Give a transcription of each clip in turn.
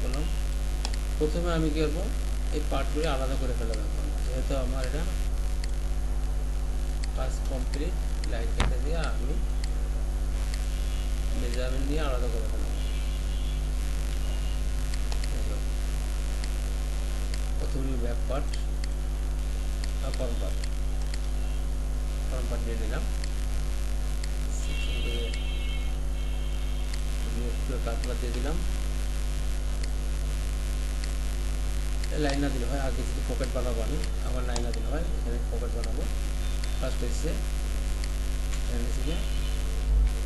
করলাম। প্রথমে আমি কি করবো, এই পার্টগুলি আলাদা করে ফেলে রাখলাম, যেহেতু আমার এটা কাজ কমপ্লিট। লাইন কেটে দিয়ে আমি মেজারমেন্ট নিয়ে আলাদা করে ফেললাম। প্রথমে ব্যাক পার্ট আর ফ্রন্ট পার্ট নিয়ে নিলাম। কাটলা দিয়ে দিলাম। লাইন না দিলে হয়, আগে যদি পকেট বানাবো আমি, আমার লাইন না দিলে হয়, এখানে পকেট বানাবো। ফার্স্ট হয়েছে এখানে থেকে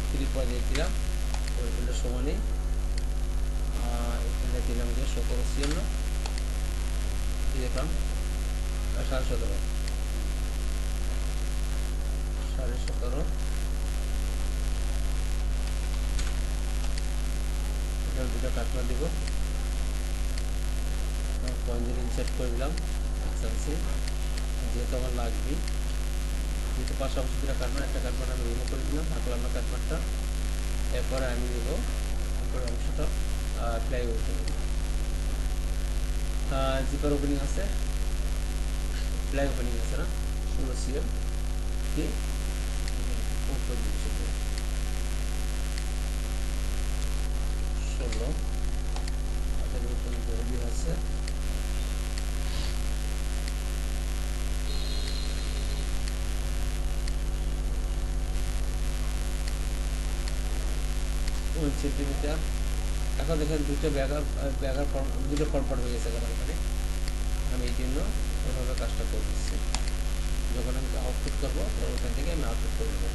3 দিয়ে দিলাম, ওইগুলো সমানে। এখানে দিলাম যে 17 দেখলাম 17.5 17.5 এখানে দুটো কাটলা দিব, পয়েন্ট দিয়ে ইনসার্ট করে দিলাম কাছাকাছি, যেহেতু আমার লাগবে। যেহেতু পাশাপাশি দুটো কাটবার, একটা কাটবার আমি রিমুভ করে দিলাম, রাখলাম না কাটবারটা। এরপরে আমি দেবো উপরের অংশটা প্লাইউড দেবো। জিপার ওপেনিং আছে, প্লাই ওপেনিং আছে না, 16 cm কি উপর দিচ্ছে 16 হাতের উপর দিয়ে আছে। সেন্টিমিটার। এখন দেখেন দুটো ব্যাগার দুটো ফরম্যাট হয়ে গেছে আমার এখানে। আমি এই জন্য ওইভাবে কাজটা করে দিচ্ছি। যখন আমি আউটপুট করবো তখন ওখান থেকে আমি আউটপুট করে দেবো।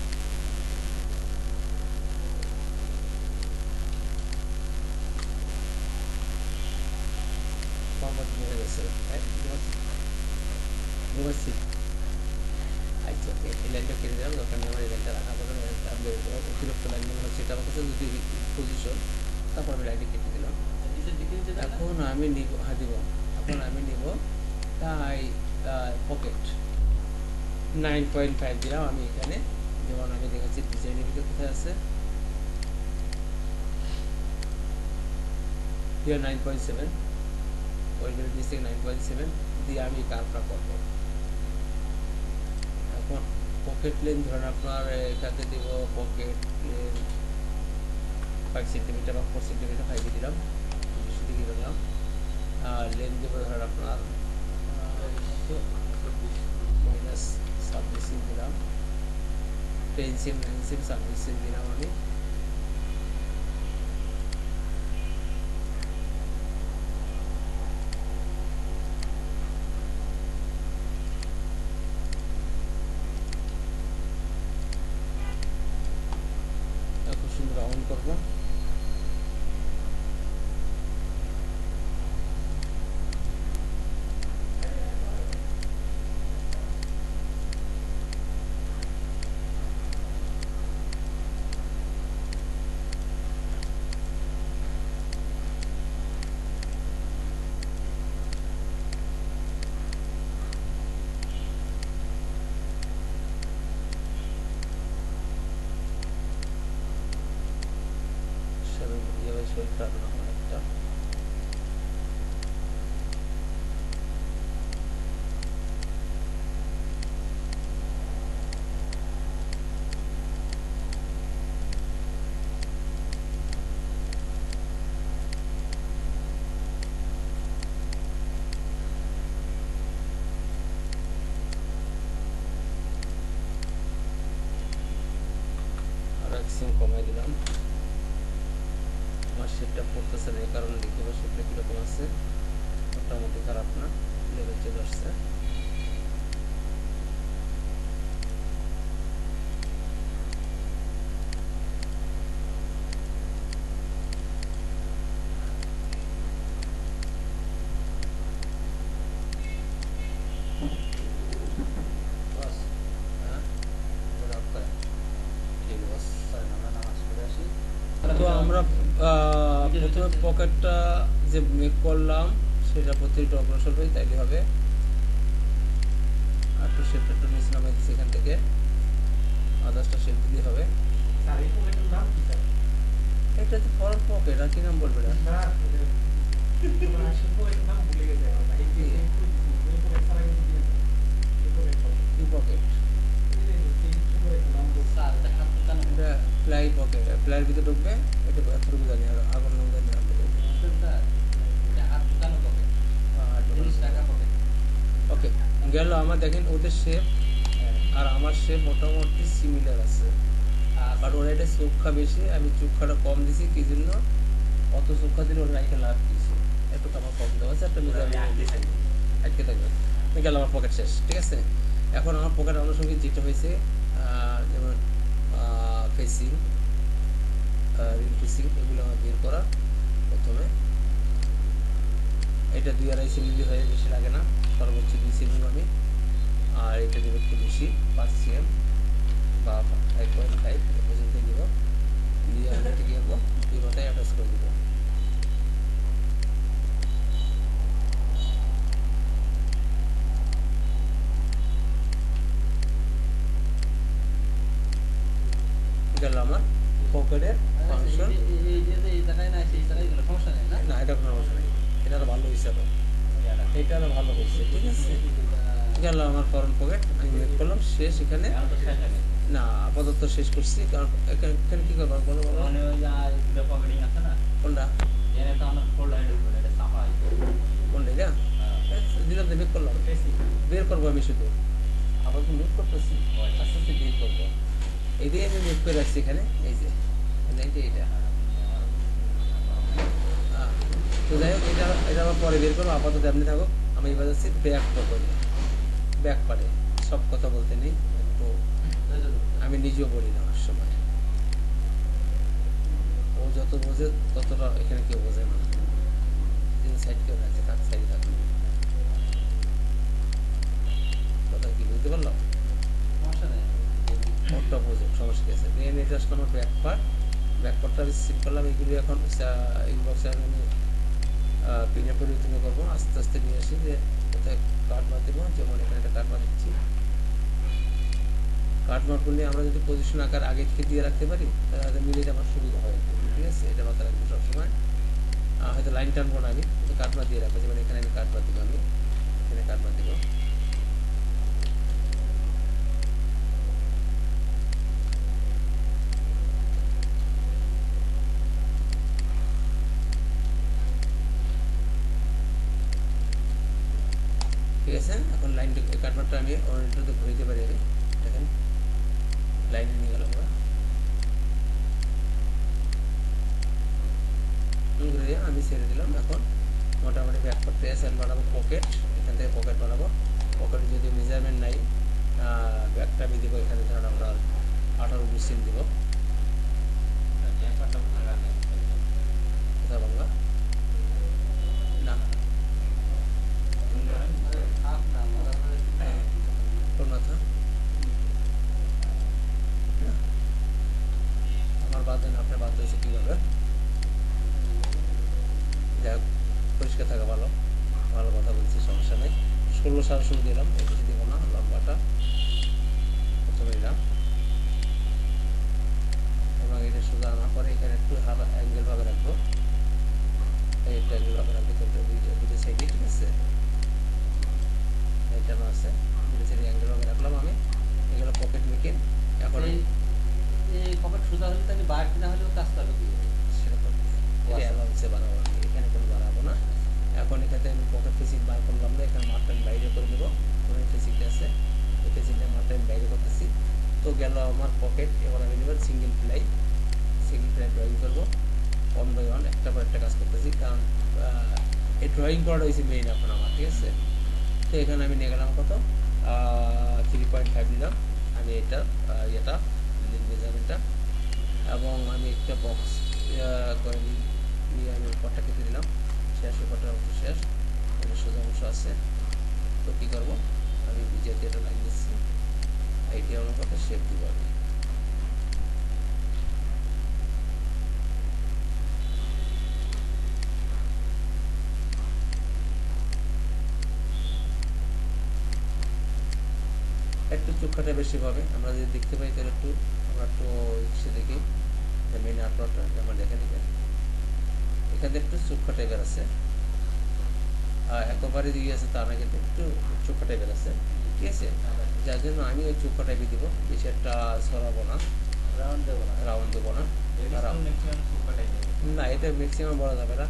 ফরম্যাট হয়ে গেছে, আচ্ছা ওকে, এই লাইনটা কেটে দিলাম, দরকার নেই আমার এই লাইনটা রাখা বলে অতিরিক্ত লাইন মনে হচ্ছে, এটা আমার কাছে দুটি পজিশন। তারপর আমি লাইনটা কেটে দিলাম। এখন আমি নিব, হ্যাঁ দিব। এখন আমি নিব তাই পকেট 9.5 দিলাম আমি এখানে, যেমন আমি দেখাচ্ছি ডিজাইনের ভিতরে কোথায় আছে, 9.7 ওইগুলো দিয়েছি 9.7 দিয়ে আমি কার্ভটা করবো। এখন পকেট লেন ধরেন আপনার এখানে দিব পকেট লেন 5 সেন্টিমিটার বা 4 সেন্টিমিটার 5 দিলাম, বেশি দিকে দিলাম। আর লেন দেবো ধরেন আপনার -26 দিলাম, 10 cm 9 cm 26 cm দিলাম আমি। খুব সুন্দর রাউন্ড করবো। শরীরটা একটা আর এক সিম কমাই দিলাম। আমার শেপটা পড়তেছে না, এই কারণে দেখতে পাবো শেপটা কীরকম আছে, মোটামুটি খারাপ না, লেভেল চলে আসছে। তো আমরা প্রথমে পকেটটা যে মেক করলাম সেটা প্রত্যেকটা অগ্রসর হয়ে তাইলে হবে। আর একটু শেপটা একটু নিচে নামাই দিচ্ছি এখান থেকে, আদার্সটা শেপ দিলেই হবে। এটা তো ফরওয়ার্ড পকেট, আর কি নাম বলবে না, কি পকেট? এটা প্লাই পকেট, প্লাইয়ের ভিতরে ঢুকবে। এটা এতটুকু জানি, আর আগুন নাম জানি ওকে। গেল আমার, দেখেন ওদের শেপ আর আমার শেপ মোটামুটি সিমিলার আছে, আর ওরা এটা চোখা বেশি, আমি চোখাটা কম দিছি। কি জন্য অত চোখা দিলে ওরা রাইখে লাভ দিয়েছে, একটু আমার কম দেওয়া আছে, একটা আটকে থাকবে। গেল আমার পকেট শেষ, ঠিক আছে। এখন আমার পকেট আনুষঙ্গিক যেটা হয়েছে, যেমন ফেসিং, রিং ফেসিং, এগুলো আমার বের করা। প্রথমে এটা 2-2.5 সেমি হয়ে, বেশি লাগে না, সর্বোচ্চ 2 সেমি আমি। আর এটা দেবো একটু বেশি, 5 cm বা 1.5 পর্যন্ত দেব। দিয়ে আমি এটা কি করবো, 2 মাথায় অ্যাটাচ করে দেবো। গেল আমার পকেটের ফাংশন। না, এটা কোনো সমস্যা নেই, এটা আরো ভালো হয়েছে, এটা আরো ভালো হয়েছে, ঠিক আছে। গেল আমার ফরন পকেট, আমি মেক করলাম শেষ। এখানে না আপাতত শেষ করছি, কারণ এখানে কি করবো বলো বলো। কোনটা কোনটা এটা দিলাম, মেক করলাম, বের করবো আমি শুধু। আপাতত মেক করতেছি, আস্তে আস্তে বের করবো। এটাই আমি মেক করে রাখছি এখানে, এই যে এটা। তো যাই হোক, এটা আবার পরে বের করবো, আপাতত এমনি থাকুক। আমি এবার যাচ্ছি ব্যাক করবো, ব্যাক পারে সব কথা বলতে নেই, একটু আমি নিজেও বলি না অনেক সময়। ও যত বোঝে ততটা এখানে কেউ বোঝে না। সাইড কেউ রাখছে, তার সাইড থাকবে। কথা কি বুঝতে পারলাম? ওটা বোঝো, সমস্যা আছে। মেন এটা আসলে আমার ব্যাক পার্টটা আমি সিট করলাম। এগুলি এখন ইনবক্সে আমি পিনে পরিবর্তন করবো, আস্তে আস্তে নিয়ে আসি যে কোথায় কাট মার দেবো। যেমন এখানে একটা কাট মার দিচ্ছি। কাট মার করলে আমরা যদি পজিশন আকার আগে থেকে দিয়ে রাখতে পারি, তাহলে মিলিয়ে আমার সুবিধা হয়, ঠিক আছে। এটা মাথায় রাখবো সবসময়। হয়তো লাইন টানবো না আমি, কিন্তু কাট মার দিয়ে রাখবো। যেমন এখানে আমি কাট মার দিব, আমি এখানে কাট মার দিব। ঠিক আছে, এখন লাইন কাটমারটা আমি অনেকটাতে ঘুরে দিতে পারি। আমি দেখেন লাইনে নিয়ে গেল, আমরা ঘুরে দিয়ে আমি ছেড়ে দিলাম। এখন মোটামুটি ব্যাক করতে আসে, আমি বানাবো পকেট। এখান থেকে পকেট বানাবো। পকেটে যদি মেজারমেন্ট নাই, ব্যাকটা আমি দেবো এখানে, ধরুন আমরা 18-20 সেন্ট দেবো। কোথা বাংলা না কোন মাথা আমার বাদ দেন, আপনার বাদ হয়েছে কীভাবে? যাই হোক, পরিষ্কার থাকা ভালো, ভালো কথা বলছি, সমস্যা নেই। 16 দিলাম, বেশি দিব না। লম্বাটা প্রথমে দিলাম, এবং এটা সোজা আনার পরে এখানে একটু হালকা অ্যাঙ্গেল ভাবে রাখবো। এইটা অ্যাঙ্গেল ভাবে রাখবো দুটো সাইডে, ঠিক আছে। এটা আছে, দুটো সাইডে অ্যাঙ্গেল ভাবে রাখলাম আমি। এগুলো পকেট মেকিং। এখন এই পকেট সোজা হলে তাহলে বাড়তি না হলেও কাজ করবে কি সেরকম অ্যালাউন্সে বাড়াবো, এখানে কোনো বাড়াবো না। এখন এখানে আমি পকেট ফেসিং বার করলাম না, এখানে মাঠটা আমি বাইরে করে দেবো। ওখানে ফেসিংটা আছে, এই ফেসিংটা মাঠটা আমি বাইরে করতেছি। তো গেল আমার পকেট। এবার আমি নেবার সিঙ্গেল প্লাই ড্রয়িং করবো 1/1, একটা পর একটা কাজ করতেছি, কারণ এই ড্রয়িং করাটা হয়েছে মেইন এখন আমার, ঠিক আছে। তো এখানে আমি নিয়ে গেলাম কত 3.5 নিলাম আমি, এটা ইয়েটা মেজারমেন্টটা, এবং আমি একটা বক্স করে নিয়ে আমি উপরটা কেটে দিলাম। শেষ, উপরটা শেষ, সোজা অংশ আছে। তো কী করবো, আমি বিজেতে এটা লাইন দিচ্ছি, আইডিয়া অনুপাতে শেপ দিব আমি। একটু চোখাটা বেশি পাবে, আমরা যদি দেখতে পাই তাহলে আমরা একটু ইচ্ছে দেখি যে মেন আর্টওয়ার্কটা আমার দেখে নিবে। এখানে একটু চোখা টাইপের আছে, একেবারে দিয়ে আছে তা না, কিন্তু একটু চোখা টাইপের আছে, ঠিক আছে। যার জন্য আমি ওই চোখা টাইপে দিব, বেশি একটা সরাবো না, রাউন্ড দেবো না। রাউন্ড দেবো না। না, এটা ম্যাক্সিমাম বলা যাবে না।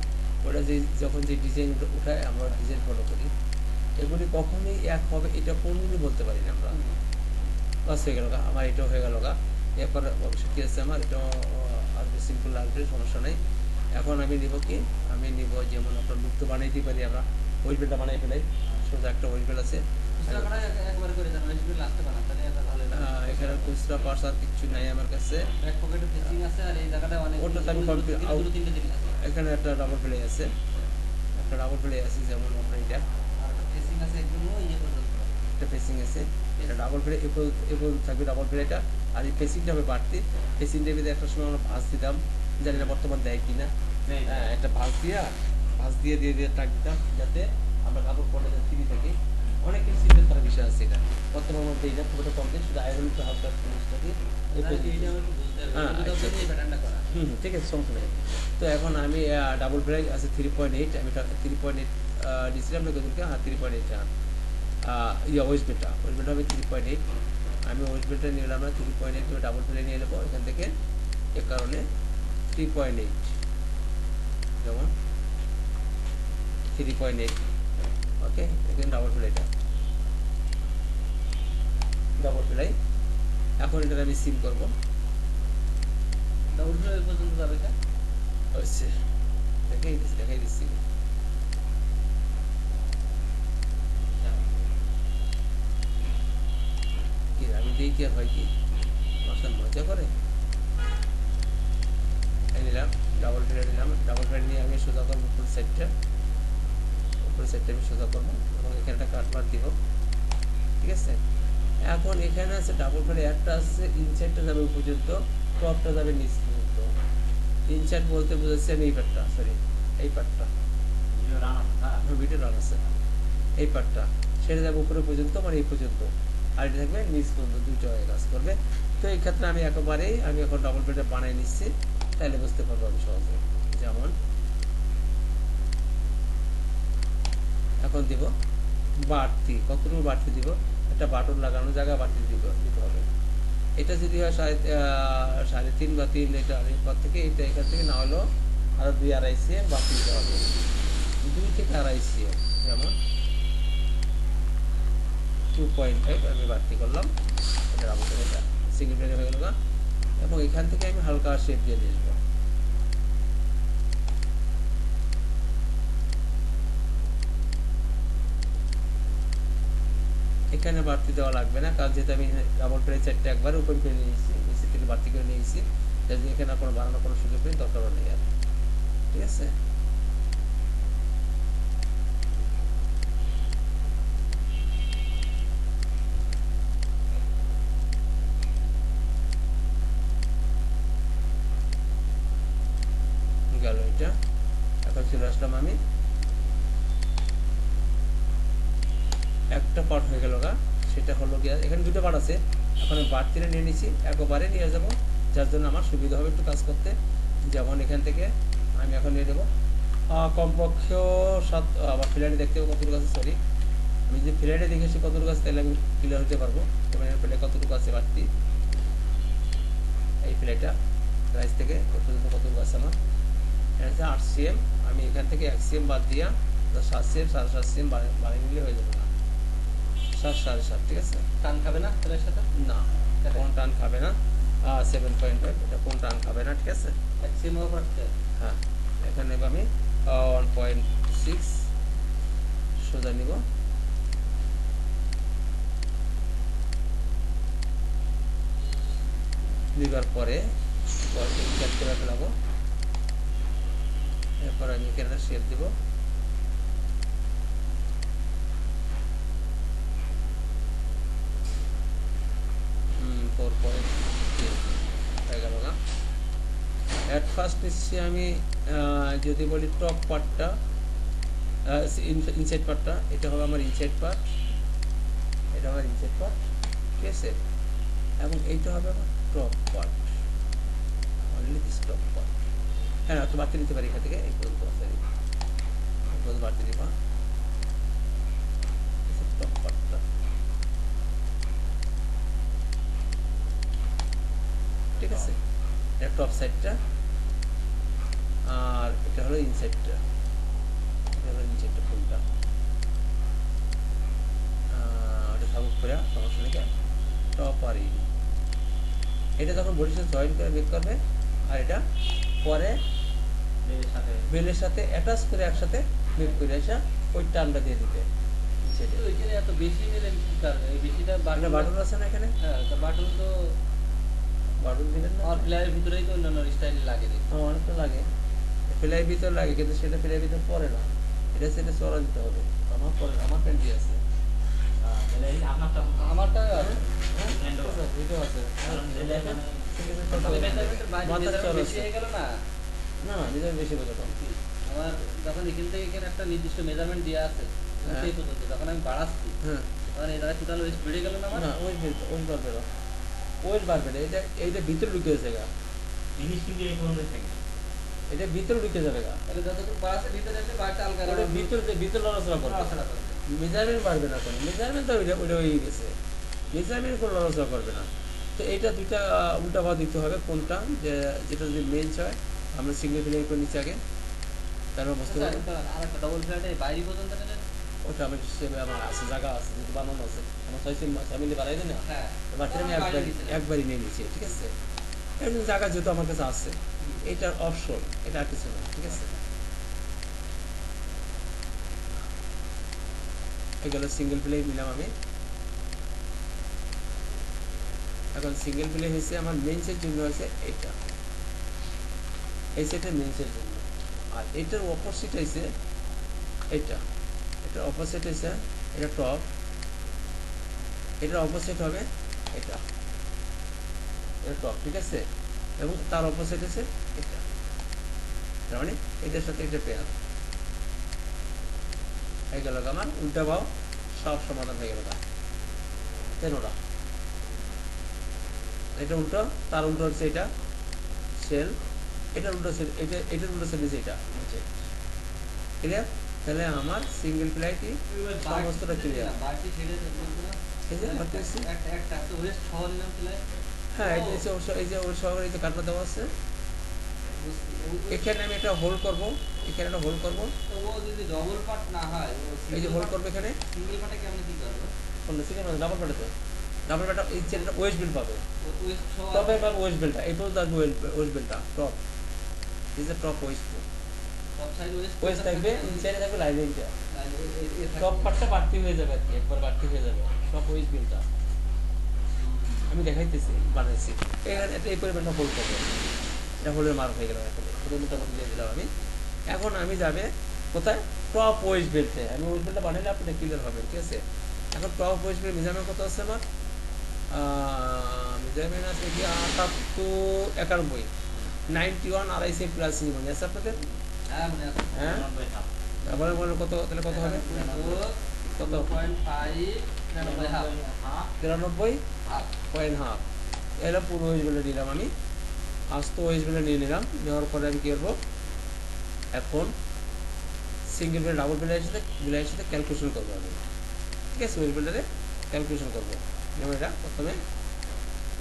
ওটা যে যখন যে ডিজাইন উঠায় আমরা ডিজাইন ফলো করি, এগুলি কখনোই এক হবে এটা কোনোদিনই বলতে পারি না আমরা। বাস হয়ে গেল গা, আমার এটাও হয়ে গেল গা। এরপর অবশ্যই কী আছে, আমার এটাও আর সিম্পল লাগবে, সমস্যা নেই। এখন আমি নিব কি, আমি নিব যেমন আপনার লুক তো বানিয়ে দিতে পারি আমরা, ওয়েল বেলটা বানিয়ে ফেলাই। সোজা একটা ওয়েল বেল আছে, একবার করে দেন, ওই লাস্টে বানান, তাহলে এটা ভালো হবে। এখানে খুচরা পার্স আর কিছু নাই আমার কাছে। ব্যাক পকেটে ফিচিং আছে, আর এই জায়গাটা অনেক ওটা তো আমি দুটো তিনটে জিনিস আছে। এখানে একটা ডাবল প্লে আছে, একটা ডাবল প্লে আছে, যেমন আপনার এটা আর একটা ফিচিং আছে একদম ইয়ে পর্যন্ত। একটা ফেসিং আছে, এটা ডাবল প্লে এরপর থাকবে ডাবল প্লেটা। আর এই ফেসিংটা হবে বাড়তি। ফেসিংটা ভিতরে একটা সময় আমরা ভাঁজ দিতাম, জানি না বর্তমান দেয় কিনা। হ্যাঁ, একটা ভাঁজ দিয়ে দিয়ে টাক দিতাম, যাতে আমরা কাপড় পরে ফ্রি থাকি। অনেক কিছু চিন্তা করার বিষয় আছে, এটা বর্তমান মধ্যে এইটা খুব একটা কম দিন, শুধু আয়রন একটু হালকা জিনিসটা দিয়ে ঠিক আছে, সমস্যা নেই। তো এখন আমি ডাবল ব্রেক আছে 3.8, আমি 3.8 দিয়েছিলাম লোকদেরকে। হ্যাঁ, 3.8 ওয়েস্ট বেলটা হবে 3.8। আমি ওয়েস্ট বেলটা নিলাম না, 3.8 ডাবল প্লে নিয়ে নেবো এখান থেকে। এ কারণে 3.8, যেমন 3.8, ওকে। এখানে ডাবল প্লেটা ডাবল প্লাই। এখন এটা আমি সিম করবো, ডাবল ফ্লাই পর্যন্ত যাবে কা? হচ্ছে দেখাই দিচ্ছি। কি আমি দিই কি আর হয় কি, মশার মজা করে। এই নিলাম ডাবল ফ্লাই, ডাবল ফ্লাই নিয়ে আমি সোজা করবো উপর সাইডটা আমি সোজা করবো, এবং এখানে একটা কাটমার দিব, ঠিক আছে। এখন এখানে আছে ডাবল ফ্লাই, একটা আছে ইনসাইডটা যাবে উপর পর্যন্ত, টপটা যাবে নিচ পর্যন্ত। ইনসাইড বলতে বোঝাচ্ছি আমি এই পার্টটা, সরি এই পার্টটা, ভিডিও রান আছে, এই পার্টটা সেটা যাবে উপরে পর্যন্ত, মানে এই পর্যন্ত। আর এটা থাকবে নিচ পর্যন্ত, দুটো হয়ে কাজ করবে। তো এই ক্ষেত্রে আমি একেবারেই এখন ডাবল প্লেটটা বানিয়ে নিচ্ছি, তাহলে বুঝতে পারবো আমি সহজে। যেমন এখন দিব বাড়তি, কতটুকু বাড়তি দিব, একটা বাটন লাগানোর জায়গা বাড়তি দিতে হবে। এটা যদি হয় 3.5 বা 3, এটা পর থেকে এটা এখান থেকে না হলেও আরো 2-2.5 cm বাড়তি দিতে হবে, 2 থেকে 2.5 cm। যেমন 2.5 আমি বাড়তি করলাম, এটা আমাদের এটা সিঙ্গেল প্লেট হয়ে গেল না। এবং এখান থেকে আমি হালকা শেপ দিয়ে নিয়ে আসবো। এখানে বাড়তি দেওয়া লাগবে না, কারণ যেহেতু আমি ডাবল প্লেট সেটটা একবার ওপেন করে নিয়েছি, নিচে থেকে বাড়তি করে নিয়েছি, যাতে এখানে কোনো বানানোর কোনো সুযোগ নেই, দরকারও নেই আর, ঠিক আছে। গেল এটা। এখন চলে আসলাম আমি, একটা পার্ট হয়ে গেল গা, সেটা হলো গিয়া এখানে দুটো পার্ট আছে। এখন আমি বাড়তিটা নিয়ে নিচ্ছি, একবারে নিয়ে যাবো, যার জন্য আমার সুবিধা হবে একটু কাজ করতে। যেমন এখান থেকে আমি এখন নিয়ে নেবো কমপক্ষে 7, আবার ফ্লাইটে দেখতে হবে কতটুকু আছে, সরি আমি যদি ফ্লাইটে দেখেছি কতটুকু আছে, তাহলে আমি ক্লিয়ার হতে পারবো। এবং ফ্লাইটে কতটুকু আছে বাড়তি, এই ফ্লাইটটা রাইস থেকে পর্যন্ত কতটুকু আছে আমার, এটা হচ্ছে 8 cm। আমি এখান থেকে 1 cm বাদ দিয়া 7 cm, 7.5 cm বাড়িয়ে নিলে হয়ে যাবে না, 7, 7.5, ঠিক আছে। টান খাবে না তাহলে সাথে? না, কোন টান খাবে না। 7.5 এটা কোন টান খাবে না, ঠিক আছে। সিম অফ রাখতে। হ্যাঁ, এখানে আমি 1.6 সোজা নিব, নেবার পরে ক্যাট করে ফেলাবো। এরপর আমি এখানে শেপ দিব, হয়ে গেল না। অ্যাট ফার্স্ট নিচ্ছি আমি, যদি বলি টপ পার্টটা, ইনসাইড পার্টটা, এটা হবে আমার ইনসাইড পার্ট, এটা আমার ইনসাইড পার্ট, ঠিক আছে। এবং এইটা হবে আমার top part, only this top part. হ্যাঁ, তো বাড়তি নিতে পারি এখান থেকে, এই পর্যন্ত বাড়তি দিবা। আউটসাইডটা, আর এটা হলো ইনসাইডটা, এটা হলো ইনসাইডটা ফুলটা। ওটা থাকুক করে সমস্যা নেই, টপ আর ইন। এটা যখন বডির সাথে জয়েন করে বেক করবে, আর এটা পরে বেলের সাথে অ্যাটাচ করে একসাথে বেক করে আসা ওই টার্মটা দিয়ে দিতে। তো এখানে এত বেশি নিলেন কি কারণে? এই বেশিটা বাটন বাটন আছে না এখানে, হ্যাঁ, তো বাটন তো বাটন দিবেন না, আমার প্লেয়ারের ভিতরেই তো অন্যান্য স্টাইল লাগে দেখি। অনেকটা লাগে, ফিলাই ভিতর লাগে, কিন্তু সেটা ফিলাই ভিতর পরে না, এটা সেটা চড়া দিতে হবে। আমার পরে, আমার প্যান্ট দিয়ে আছে, আমারটা এটাও আছে। তাহলে measurement-এর বাইরে মাথার measurement চড়া বেশি আছে। হয়ে গেল না? না না, নিজের বেশি বোঝা কম। আমার যখন এখান থেকে এখানে একটা নির্দিষ্ট মেজারমেন্ট দেওয়া আছে হ্যাঁ। সেই পর্যন্ত, যখন আমি বাড়াচ্ছি হ্যাঁ, তখন এই জায়গায় টোটাল ওয়েস্ট বেড়ে গেল না আমার? না ওয়েট বাড়বে না, ওয়েট বাড়বে না, এটা এইটা ভিতরে ঢুকে গেছে গা, এটা ভিতরে ঢুকে যাবে গা, তাহলে যতটুকু বাড়াচ্ছে ভিতরে এসে বাড়তে হালকা ওটা ভিতরে লড়াচড়া করবে, নড়াচড়া করবে। মেজারমেন্ট বাড়বে না, কোনো মেজারমেন্ট তো ওইটা হয়ে গেছে, মেজারমেন্ট কোনো লড়াচড়া করবে না। তো এইটা দুইটা উল্টা ভাব দিতে হবে, কোনটা যেটা যদি মেঞ্চ হয় আমরা সিঙ্গেল ফিলাই করে নিচ্ছি আগে, তারপর বুঝতে পারবো। আর একটা ডবল ফ্ল্যাটে বাইরে পর্যন্ত নিলেন? ওটা আমি হিসেবে আমার আছে, জায়গা আছে, যদি বানানো আছে, আমার 6 মিলি বাড়াই দিই না, হ্যাঁ, বাটিটা আমি একবারই নিয়ে নিচ্ছি, ঠিক আছে। এমনি জায়গা যেহেতু আমার কাছে আছে, এটার অপশন, এটা আর কিছু না, ঠিক আছে। এগুলো সিঙ্গেল প্লে নিলাম আমি। এখন সিঙ্গেল প্লে হয়েছে আমার মেন্সের জন্য হয়েছে এটা, এই সেটটা মেন্সের জন্য, আর এটার অপোজিট হয়েছে এটা, এটার অপোজিট হয়েছে এটা টপ, এটার অপোজিট হবে এটা, এটা টপ, ঠিক আছে। এবং তার অপোজিট হচ্ছে এটা, তার মানে এটার সাথে এটা পেয়ার হয়ে গেল। আমার উল্টা ভাও সব সমাধান হয়ে গেল, তেরোটা। এটা উল্টো, তার উল্টো হচ্ছে এটা সেল, এটার উল্টো সেল, এটার উল্টো সেল হচ্ছে এটা, ক্লিয়ার। তাহলে আমার সিঙ্গেল ফ্লাইটই সমস্তটা ক্লিয়ার। বাড়তি ছেড়ে এই যে আমার পেয়েছি, একটা তো ওয়েস্ট সহ নিলাম প্লাই। হ্যাঁ এই যে এই যে ওর সহকারে এই যে কাটটা দেওয়া আছে, এখানে আমি এটা হোল্ড করবো, এখানে একটা হোল্ড করবো, তো ও যদি ডবল পার্ট না হয়, এই যে হোল্ড করবো এখানে, সিঙ্গেল পার্টে কেমন কি করবে? ডাবল পাঠাতে, ডাবল পাঠা এই ছেলেটা ওয়েস্ট বিল পাবে, ওয়েস্ট সহ টপে পাবে ওয়েস্ট বিলটা, এই পর্যন্ত আসবে ওয়েস্ট বিলটা, top is a top West, top side West থাকবে, ইনসাইডে থাকবে লাইনিংটা, টপ টপ পার্টটা বাড়তি হয়ে যাবে আর কি, একবার বাড়তি হয়ে যাবে টপ ওয়েস্ট বিলটা। আমি দেখাইতেছি, বানাইছি, এখানে এই পরিমাণটা হোল্ড করবে, এটা হোল্ডের মার্ক হয়ে গেল, এখন এটা মোটামুটি দিয়ে দিলাম আমি। এখন আমি যাবে কোথায়, টপ ওয়েস্ট বেল্টে, আমি ওয়েস্ট বেল্টটা বানাইলে আপনার ক্লিয়ার হবে, ঠিক আছে। এখন টপ ওয়েস্ট বেল্ট মেজারমেন্ট কত আছে আমার, মেজারমেন্ট আছে কি 78 91 আড়াই সেন্ট প্লাস মনে আছে আপনাদের, হ্যাঁ মনে আছে। হ্যাঁ তারপরে বলেন কত, তাহলে কত হবে, কত 0.5 93.5 এরা পুরো ওয়েস্ট বেল্টে নিলাম আমি, আস্ত ওয়েস্ট বেল্টে নিয়ে নিলাম, নেওয়ার পরে আমি কী করবো, এখন সিঙ্গেল বেল্ট ডাবল বেল্টের সাথে ক্যালকুলেশন করবো আমি, ঠিক আছে। ওয়েস্ট বেল্টে ক্যালকুলেশন করবো, যেমন এটা প্রথমে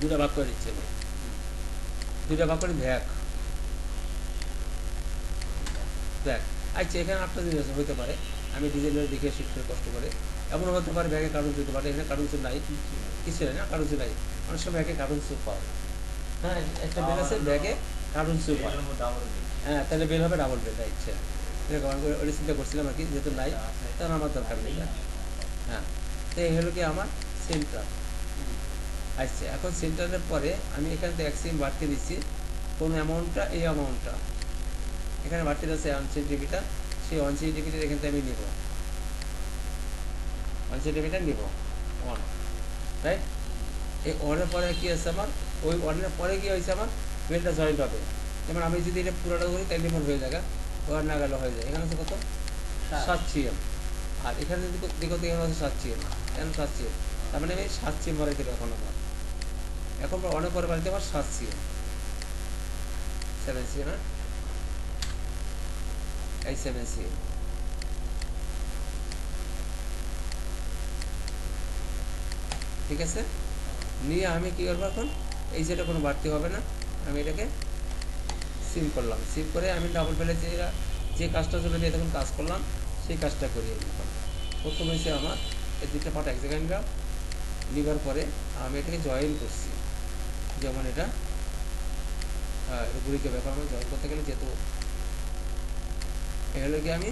দুটা ভাগ করে দিচ্ছি আমি, দুটা ভাগ করে দেখ, আচ্ছা এখানে একটা জিনিস হতে পারে, আমি ডিজাইনের দেখে শিখতে কষ্ট করে, এমন হতে পারে ব্যাগে কার্টুন দিতে পারে, এখানে কার্টুন নাই, কিছু নাই না, কার্টুন নাই, অনেক সময় ব্যাগে কার্টুন স্যুপ পাওয়া, হ্যাঁ একটা বেল আছে ব্যাগে কার্টুন স্যুপ হয়, হ্যাঁ তাহলে বেল হবে ডাবল বেল, ইচ্ছা এরকম আমি ওটা চিন্তা করছিলাম আর কি, যেহেতু নাই তখন আমার দরকার নেই, হ্যাঁ। তো এই হলো কি আমার সেন্টার, আচ্ছা এখন সেন্টারের পরে আমি এখান থেকে 1 সেন্ট বাড়তে দিচ্ছি, কোন অ্যামাউন্টটা, এই অ্যামাউন্টটা এখানে বাড়তে যাচ্ছে 1 সেন্টিমিটার, সেই 1 সেন্টিমিটার এখান থেকে আমি নেব, 1 সেন্টিমিটার নেব 1, রাইট। এই ওয়ানের পরে কি আছে আমার, ওই ওয়ানের পরে কি হয়েছে আমার বেলটা জয়েন্ট হবে, যেমন আমি যদি এটা পুরোটা করি তাহলে আমার হয়ে যায়, ওয়ার না গেলে হয়ে যায়, এখানে আছে কত 7 সিএম, আর এখানে যদি দেখো তো এখানে আছে 7 সিএম, কেন 7 সিএম, তার মানে আমি 7 সিএম বাড়াই দেবো এখন আমার, এখন অনেক পরে বাড়িতে আমার 7 সিএম, 7 সিএম, এই 7 সিএম, ঠিক আছে। নিয়ে আমি কী করবো এখন, এই যেটা কোনো বাড়তি হবে না, আমি এটাকে সিভ করলাম, সিভ করে আমি ডাবল পেলে যে কাজটার জন্য আমি এতক্ষণ কাজ করলাম সেই কাজটা করি আমি এখন। প্রথম হয়েছে আমার এই দুইটা পার্ট এক জায়গায় নিলাম, নেবার পরে আমি এটাকে জয়েন করছি। যেমন এটা ঘুরিকে ব্যাপার আমার জয়েন করতে গেলে যেহেতু হলো কি আমি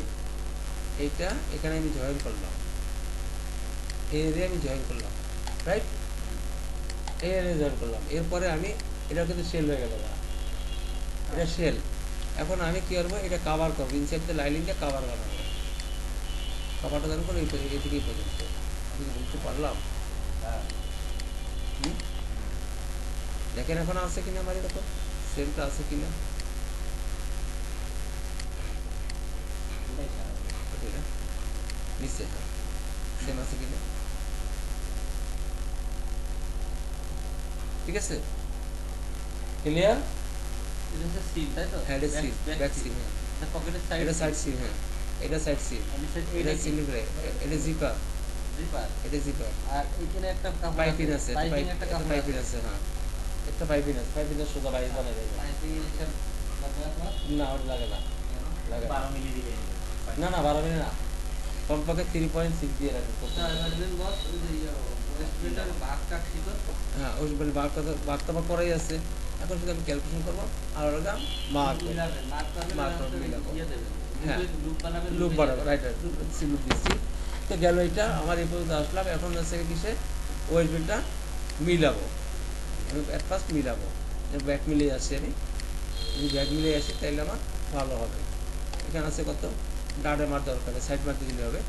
এইটা এখানে আমি জয়েন করলাম, এই এরিয়া আমি জয়েন করলাম, রাইট, এই এরিয়া জয়েন করলাম। এরপরে আমি এটা কিন্তু সেল হয়ে গেল না, এটা সেল। এখন আমি কী করবো, এটা কাভার করবো, ইনসাইড দ্য লাইনিংটা কাভার বানাবো। কাভারটা যেন করে এই থেকেই পর্যন্ত আমি কি বুঝতে পারলাম? দেখেন এখন আছে কিনা আমার এরকম সেলটা আছে কিনা, নিশ্চয় সেম আছে কিনা, ঠিক আছে, ক্লিয়ার? এটা হচ্ছে সিম তাই তো? হ্যাঁ এটা সিম, ব্যাক সিম, হ্যাঁ পকেটের সাইড, এটা সাইড সিম, হ্যাঁ এটা সাইড সিম, এটা সিঙ্গেল ব্রেক, এটা জিপার, জিপার, এটা জিপার, আর এখানে একটা পাইপিং আছে, একটা কাপড় পাইপিং আছে, হ্যাঁ একটা পাইপিং আছে, পাইপিংটা সোজা বাইরে বানাই দেয় পাইপিং হিসাব লাগবে আপনার? না, ওটা লাগে না, লাগে না, 12 মিলি দিবেন না 12 মিনিট না, কমপক্ষে 3.6 দিয়ে রাখবে। হ্যাঁ ওই বলে বাঘটা বা করাই আছে, এখন শুধু আমি ক্যালকুলেশন করবো আর ওটা মার্ক মিলাবো, হ্যাঁ লুপ বাড়াবো, রাইট রাইট লুপ দিচ্ছি। তো গেল এটা আমার এই পর্যন্ত আসলাম, এখন হচ্ছে কিসে ওয়েস্ট বিলটা মিলাবো, আমি অ্যাট ফার্স্ট মিলাবো, ব্যাক মিলিয়ে আসছি আমি, যদি ব্যাক মিলিয়ে আসি তাহলে আমার ভালো হবে। এখানে আছে কত ডাডে মার দরকার নেই, সাইড মারতে দিলে হবে,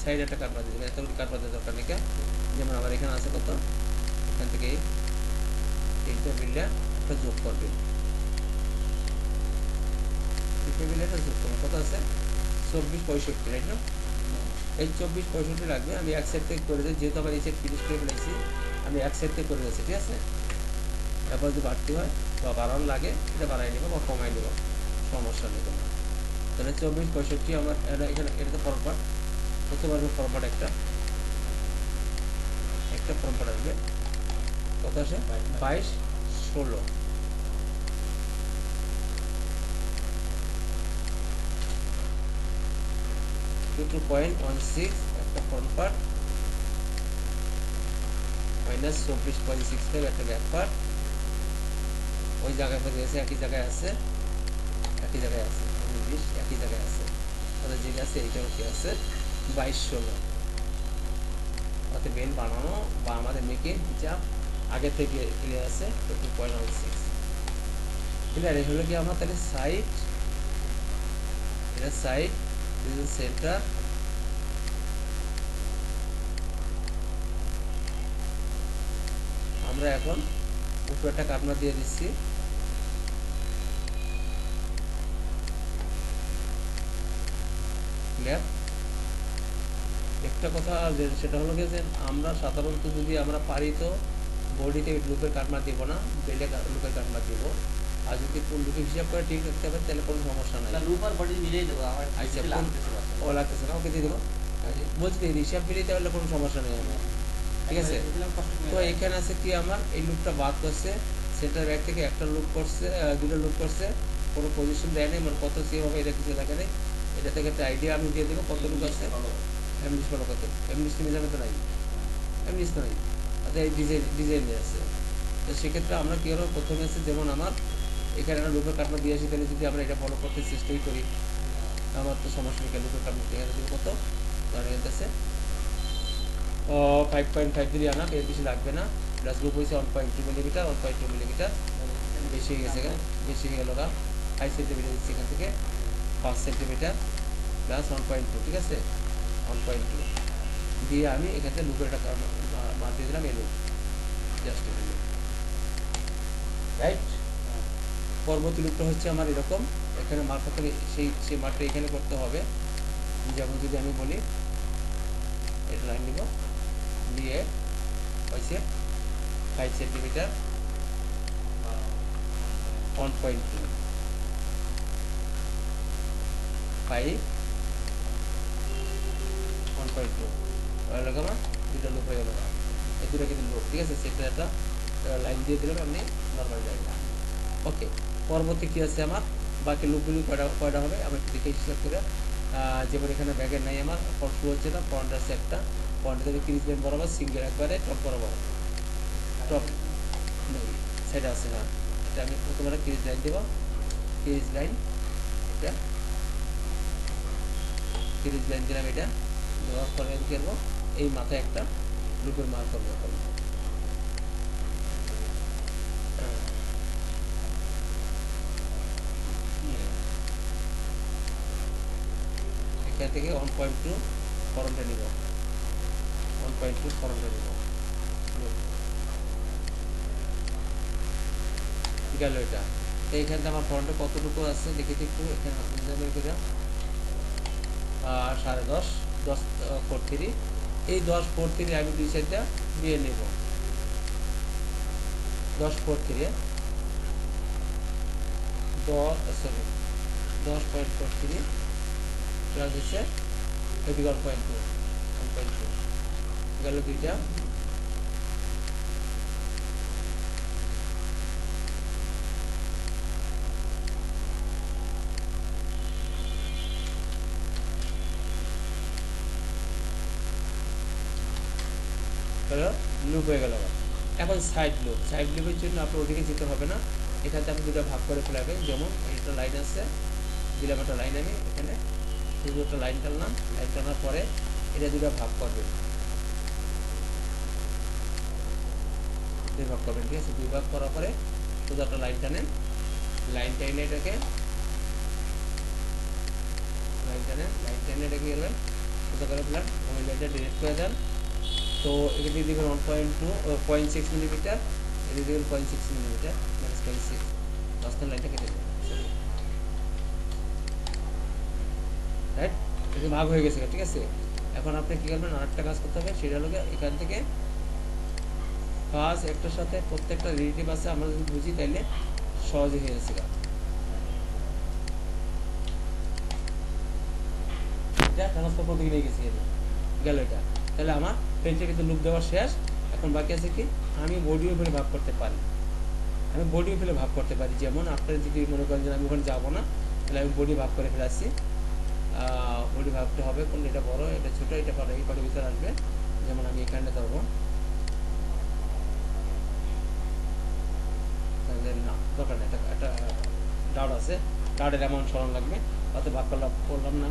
সাইড একটা কাট মারতে দিলে এতগুলো কাট মারতে দরকার নেই। যেমন আমার এখানে আছে কত, এখান থেকে তিনটে বিলটা একটা যোগ করবে, তিনটে বিলে একটা যোগ করবে, কত আছে 2465, রাইট না? এই 2465 লাগবে, আমি এক সাইড থেকে করে দিই, যেহেতু আমার এই সাইড 30 করে ফেলেছি আমি এক সাইড থেকে করে দিচ্ছি, ঠিক আছে? এরপর যদি বাড়তি হয় বা বাড়ানো লাগে এটা বাড়াই নেবো বা কমাই নেবো, সমস্যা নেই তোমার। তাহলে 2465 আমার এখানে এটা তো ফরম্পার্ট, প্রথম আসবে ফরম্পার্ট একটা ফরম্পার্ট আসবে, কত আসে 2216, 2.16 একটা ফরম্পার্ট মাইনাস 24.65 একটা ব্যাপার, ওই জায়গায় পড়ে গেছে, একই জায়গায় আছে, একই জায়গায় আছে 20 একই জায়গায় আছে, তাদের যেটা আছে এইটাও কি আছে 2216। অর্থাৎ বেল বানানো বা আমাদের মেকে যা আগে থেকে ক্লিয়ার আছে 2.16 ক্লিয়ার। এই হলো কি আমার তাহলে সাইড, এটা সাইড, দিস ইজ সেন্টার, আমরা এখন উপরে একটা কাটনা দিয়ে দিচ্ছি, ক্লিয়ার। একটা কথা সেটা হলো কি যে আমরা সাধারণত যদি আমরা পারি তো বডিতে লুপের কাটমার দিব না, বেলে লুপের কাটমার দিব, আর যদি লুপের হিসাব করে ঠিক রাখতে হবে তাহলে কোনো সমস্যা নাই। লুপ আর বডি মিলিয়ে দেবো আমার, আচ্ছা ও লাগতেছে না, ওকে দিয়ে দেবো, বলছি হিসাব মিলিয়ে তাহলে কোনো সমস্যা নেই আমার, ঠিক আছে? তো এখানে আছে কি আমার এই লুপটা বাদ করছে, সেন্টার ব্যাক থেকে একটা লুপ করছে, দুটো লুপ করছে, কোনো পজিশন দেয় নেই, মানে কত সেভ হবে এটা কিছু দেখা নেই, এটা থেকে একটা আইডিয়া আমি দিয়ে দেবো কত লুপ আছে, এমনি ফলো কত, এমনি মেজারমেন্ট তো নাই, এমনি তো নাই, অর্থাৎ এই ডিজাইন নিয়ে আছে। তো সেক্ষেত্রে আমরা কী করবো, প্রথমে আছে যেমন আমার এখানে একটা লুপের কাটনা দিয়ে আসি, তাহলে যদি আমরা এটা ফলো করতে চেষ্টাই করি আমার তো সমস্যা নেই, লুপের কাটনা এখানে দিব কত, ধরেন এখানে আছে 5.53 আনা, এর বেশি লাগবে না, প্লাস লুপ হয়েছে 1.2 মিলিমিটার, 1.2 মিলিমিটার বেশি হয়ে গেছে, বেশি হয়ে গেল 5 সেন্টিমিটার দিচ্ছি এখান থেকে, 5 সেন্টিমিটার প্লাস 1.2, ঠিক আছে 1.2 দিয়ে আমি এখান থেকে লুপের একটা মার দিয়ে দিলাম, এই লুপ জাস্ট লুপ, রাইট। পরবর্তী লুপটা হচ্ছে আমার এরকম, এখানে মার করতে সেই মারটা এখানে করতে হবে, যেমন যদি আমি বলি এটা লাইন নিব, নিয়ে হয়েছে 5 সেন্টিমিটার 1.2 5 1.2 হয়ে গেল আমার দুটো লুপ হয়ে গেল, এই দুটো কিন্তু লুপ, ঠিক আছে? সেটা একটা লাইন দিয়ে দিলাম আপনি নর্মাল লাইন, ওকে। পরবর্তী কী আছে আমার বাকি লুপগুলি কয়টা হবে আমি একটু দেখে হিসাব করে। যেমন এখানে ব্যাগের নাই আমার শু হচ্ছে না, পয়েন্ট আছে একটা, পয়েন্ট থেকে ক্রিজ লাইন বরাবর সিঙ্গেল একবারে টপ বরাবর টপ সাইডে আছে। হ্যাঁ, এটা আমি প্রথমে ক্রিজ লাইন দেবো, ক্রিজ লাইন এটা ক্রিজ লাইন দিলাম, এটা দেওয়ার পরে আমি করবো এই মাথায় একটা লুপের মার করবো। এখান থেকে 1.2 ফরমটা নিব, 1.2 ফরমটা নিব গেল এটা। তো এইখান থেকে আমার ফরমটা কতটুকু আছে দেখি তো একটু, এখানে করে 10.5 10.43 এই 10.43 আমি দুই সাইডটা দিয়ে নেব, 10.43 10.43 প্লাস হচ্ছে 1.2 গেল দুইটা। লুপ হয়ে গেল। এখন সাইড লুপের জন্য আপনার ওদিকে যেতে হবে না, এখানে আপনি দুটো ভাগ করে ফেলাবেন। যেমন একটা লাইন আছে, দিলাম একটা লাইন, আমি এখানে শুধু একটা লাইন টানলাম, লাইন টানার পরে এটা দুটো ভাগ করবেন, দুই ভাগ করবেন, ঠিক আছে। দুই ভাগ করার পরে শুধু একটা লাইন টানেন, লাইন টেনে এটাকে গেলেন সোজা করে ফেলেন, ওই লাইনটা ডিরেক্ট করে দেন। তো এখানে দেবেন 0.6 মিলিমিটার, এটা দেবেন 0.6 মিলিমিটার, মাইনাস 0.6, মাঝখান লাইনটা কেটে দেবেন, রাইট। এটা ভাগ হয়ে গেছে, ঠিক আছে। এখন আপনি কী করবেন, আরেকটা কাজ করতে হবে, সেটা হলো এখান থেকে ফার্স্ট একটার সাথে প্রত্যেকটা রিলেটিভ আছে, আমরা যদি বুঝি তাইলে সহজে হয়ে যাচ্ছে। এটা ট্রান্সফার করতে নিয়ে গেছি, গেল এটা। তাহলে আমার পেনটা কিন্তু লুপ দেওয়া শেষ। এখন বাকি আছে কি, আমি বডিও ফেলে ভাগ করতে পারি, যেমন আপনারা যদি মনে করেন যে আমি ওখানে যাবো না, তাহলে আমি বডি ভাগ করে ফেলে আসছি। বডি ভাগটা হবে কোন, এটা বড় এটা ছোটো, এটা বড়, এই পাটের ভিতরে আসবে। যেমন আমি এখানে ধরবো, তাহলে না দরকার নেই, একটা ডাউট আছে, ডাউটের অ্যামাউন্ট সরান লাগবে, তাতে ভাগ করলাম না।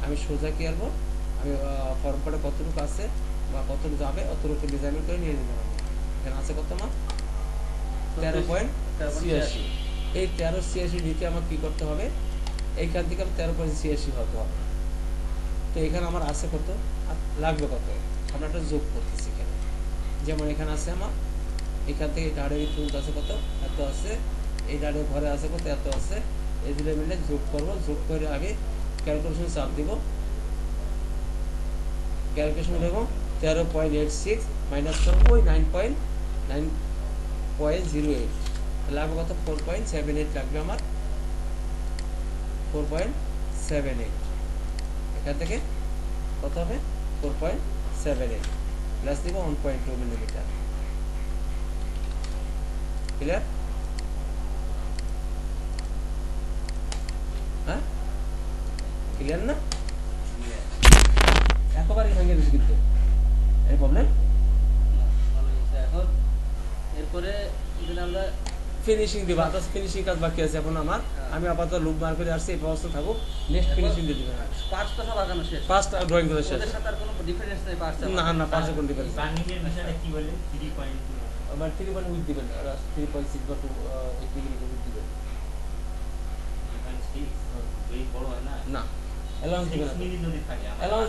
আমি সোজা কি করবো, আমি ফর্ম পাটে কতটুকু আছে বা কতটুকু যাবে অতটুকু ডিজাইন করে নিয়ে নিলাম। এখানে আছে কত মা, 13.86। এই 13.86 নিতে আমার কী করতে হবে, এইখান থেকে 13.86 হতে হবে। তো এখানে আমার আছে কত, লাগবে কত, আমরা একটা যোগ করতেছি এখানে। যেমন এখানে আছে আমার, এখান থেকে ডাড়ের চুল আছে কত, এত আছে, এই ডাড়ের ঘরে আছে কত, এত আছে। এই দুটো মিলে যোগ করবো, যোগ করে আমি ক্যালকুলেশন চাপ দিব, ক্যালকুলেশন দেবো 13.86 মাইনাস করবো ওই 9.08, লাগবে কত, 4.78 লাগবে আমার, 4.78। এখান থেকে কত হবে, 4.78 প্লাস দিব 1.2 মিলিমিটার। ক্লিয়ার? হ্যাঁ, ক্লিয়ার না? একেবারেই ভেঙে দিচ্ছি কিন্তু এই প্রবলেম। এখন এরপরে যদি আমরা ফিনিশিং দিব, আদার্স ফিনিশিং কাজ বাকি আছে এখন আমার। আমি আপাতত লুপ বার করে আসছি, এই ব্যবস্থা থাকুক, নেক্সট ফিনিশিং দিয়ে দিবেন। পাঁচটা সব আঁকানো শেষ, ফার্স্ট ড্রয়িং করে শেষ। ওদের সাথে আর কোনো ডিফারেন্স নেই, পাঁচটা না পাঁচের কোন ডিফারেন্স, বার্নিংয়ের বিষয়টা কি বলে 3.2 আমার 3 উইথ দিবেন, 3.6 বা 2 ডিগ্রি উইথ দিবেন। 3.6 ওই বড় হয় না, না অ্যালাউন্স দিবেন, 6 মিনিট যদি থাকে অ্যালাউন্স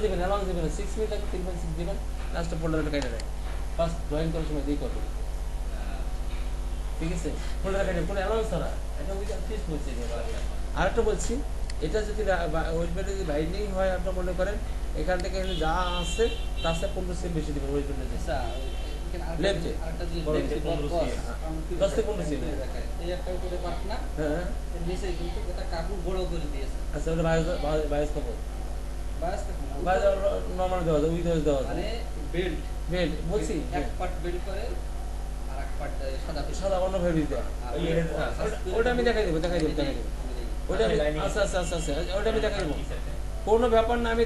দিবেন 6 মিনিট আগে 3.6 দিবেন, লাস্টে ফোল্ডারটা কেটে দেয়। ফার্স্ট ড্রয়িং করার সময় দিয়ে করবেন, ঠিক আছে। ফোল্ডার কেটে কোনো অ্যালাউন্স ছাড়া, এটা উইথ ফিক্স বলছি। আরেকটা বলছি, এটা যদি ওয়েট বেল্টে যদি বাইন্ডিং হয়, আপনার মনে করেন এখান থেকে যা আছে তার সাথে 15 সেম বেশি দেবেন ওয়েট বেল্টে। আচ্ছা, লেফটে আরেকটা জিনিস বড় দেখছি, 10 থেকে 15 সেম। এই একটা উপরে পাট না, হ্যাঁ এর নিচে কিন্তু এটা কাপড় বড় করে দিয়েছে। আচ্ছা, ওটা বাইশ খবর, বাস বাইশ নর্মাল দেওয়া যায়, উইথ হয়েছে দেওয়া মানে যায়। বেল্ট বেল্ট বলছি, এক পার্ট বেল্ট করে আর এক পার্ট সাদা পিস সাদা অন্য ভাবে দিতে, ওটা আমি দেখাই দেবো। ওটা আমি লাইনে আচ্ছা আচ্ছা আচ্ছা আচ্ছা ওটা আমি দেখাই দেবো কি সেটা কোনো ব্যাপার না আমি